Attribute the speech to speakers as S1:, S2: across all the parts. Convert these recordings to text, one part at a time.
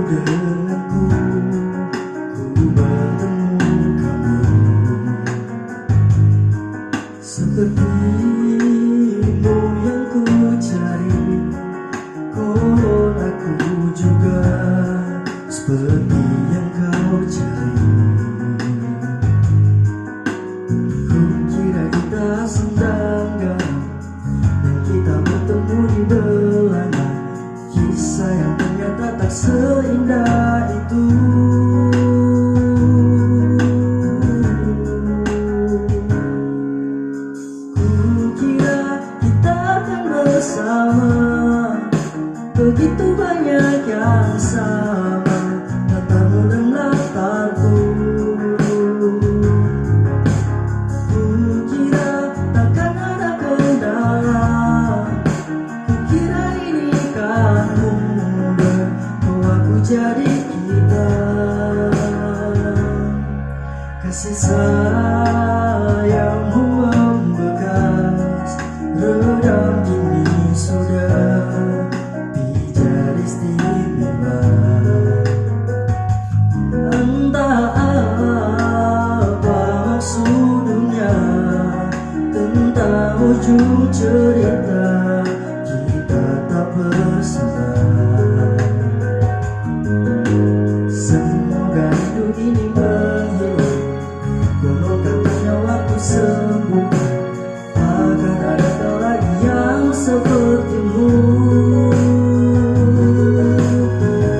S1: denganku, ku bertemu kamu. Sepertimu yang ku cari, konon aku juga seperti yang kau cari. Ku kira kita sendangga dan kita bertemu di belanga, kisah yang ternyata tak seindah itu. Bersama begitu banyak yang sama, katamu dan latarku. Ku kira takkan ada kendala, ku kira ini kan mudah, kau aku jadi kita. Kasih sayangmu membekas, redam kini sudah tidak istimewa. Entah apa maksudnya, tentang ujung cerita kita tak bersama. Semoga hidup ini menghilang, konon katanya waktu sembuh, akan ada kau lagi yang sepertimu.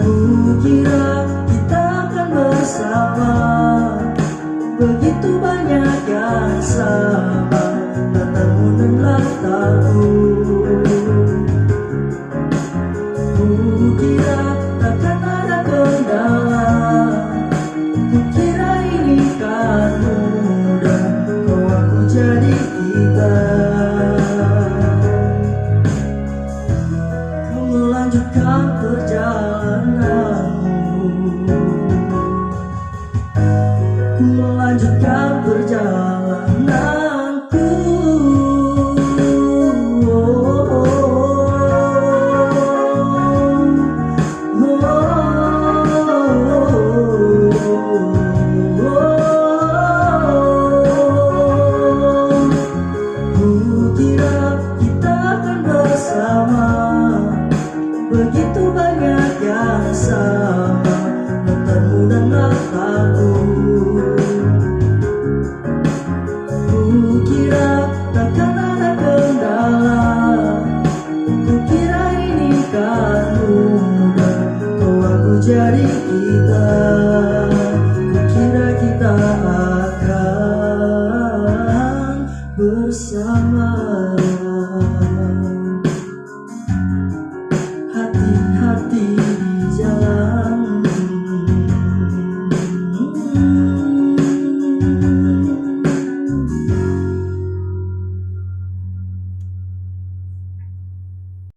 S1: Ku kira kita akan bersama, begitu banyak yang sama, latarmu dan latarku. Ku kira takkan ada kendala, ku kira ini kan mudah, kau aku jadi kita. Melanjutkan perjalananmu, melanjutkan perjalananku. Ku kira kita akan bersama, begitu banyak yang sama, latarmu dan latarku. Ku kira takkan ada kendala, ku kira ini kan mudah, kau aku jadi kita.